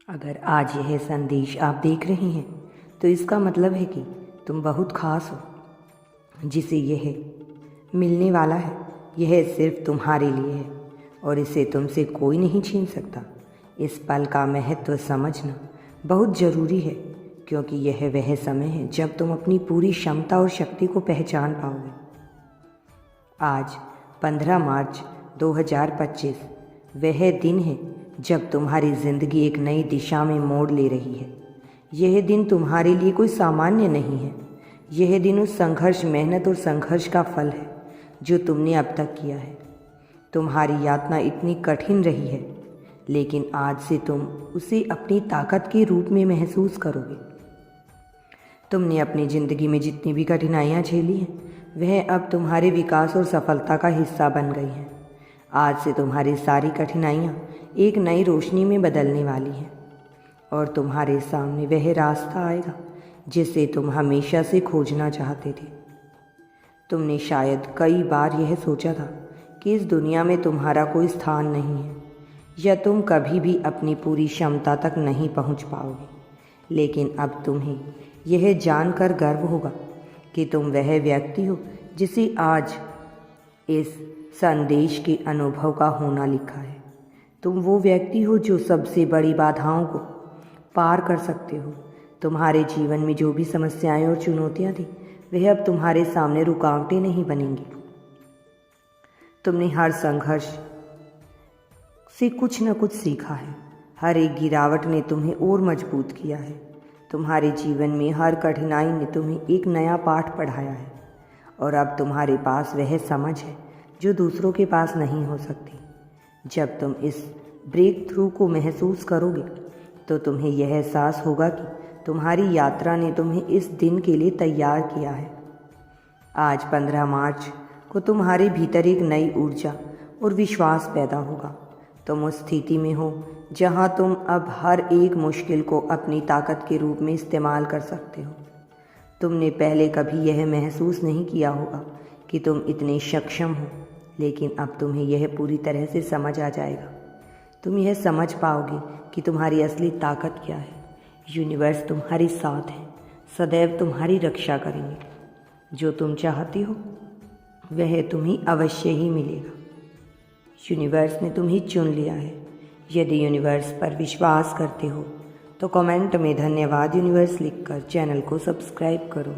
अगर आज यह संदेश आप देख रहे हैं तो इसका मतलब है कि तुम बहुत खास हो। जिसे यह मिलने वाला है यह सिर्फ तुम्हारे लिए है और इसे तुमसे कोई नहीं छीन सकता। इस पल का महत्व समझना बहुत ज़रूरी है, क्योंकि यह वह समय है जब तुम अपनी पूरी क्षमता और शक्ति को पहचान पाओगे। आज 15 मार्च 2025 वह दिन है जब तुम्हारी ज़िंदगी एक नई दिशा में मोड़ ले रही है। यह दिन तुम्हारे लिए कोई सामान्य नहीं है। यह दिन उस संघर्ष, मेहनत और संघर्ष का फल है जो तुमने अब तक किया है। तुम्हारी यातना इतनी कठिन रही है, लेकिन आज से तुम उसे अपनी ताकत के रूप में महसूस करोगे। तुमने अपनी ज़िंदगी में जितनी भी कठिनाइयाँ झेली हैं वह अब तुम्हारे विकास और सफलता का हिस्सा बन गई हैं। आज से तुम्हारी सारी कठिनाइयाँ एक नई रोशनी में बदलने वाली हैं और तुम्हारे सामने वह रास्ता आएगा जिसे तुम हमेशा से खोजना चाहते थे। तुमने शायद कई बार यह सोचा था कि इस दुनिया में तुम्हारा कोई स्थान नहीं है या तुम कभी भी अपनी पूरी क्षमता तक नहीं पहुंच पाओगे, लेकिन अब तुम्हें यह जानकर गर्व होगा कि तुम वह व्यक्ति हो जिसे आज इस संदेश के अनुभव का होना लिखा है। तुम वो व्यक्ति हो जो सबसे बड़ी बाधाओं को पार कर सकते हो। तुम्हारे जीवन में जो भी समस्याएं और चुनौतियां थी वह अब तुम्हारे सामने रुकावटें नहीं बनेंगी। तुमने हर संघर्ष से कुछ न कुछ सीखा है। हर एक गिरावट ने तुम्हें और मजबूत किया है। तुम्हारे जीवन में हर कठिनाई ने तुम्हें एक नया पाठ पढ़ाया है और अब तुम्हारे पास वह समझ है जो दूसरों के पास नहीं हो सकती। जब तुम इस ब्रेक थ्रू को महसूस करोगे तो तुम्हें यह एहसास होगा कि तुम्हारी यात्रा ने तुम्हें इस दिन के लिए तैयार किया है। आज 15 मार्च को तुम्हारे भीतर एक नई ऊर्जा और विश्वास पैदा होगा। तुम उस स्थिति में हो जहां तुम अब हर एक मुश्किल को अपनी ताकत के रूप में इस्तेमाल कर सकते हो। तुमने पहले कभी यह महसूस नहीं किया होगा कि तुम इतने सक्षम हो, लेकिन अब तुम्हें यह पूरी तरह से समझ आ जाएगा। तुम यह समझ पाओगे कि तुम्हारी असली ताकत क्या है। यूनिवर्स तुम्हारे साथ है, सदैव तुम्हारी रक्षा करेंगे। जो तुम चाहते हो वह तुम्हें अवश्य ही मिलेगा। यूनिवर्स ने तुम्हें चुन लिया है। यदि यूनिवर्स पर विश्वास करते हो तो कमेंट में धन्यवाद यूनिवर्स लिखकर चैनल को सब्सक्राइब करो।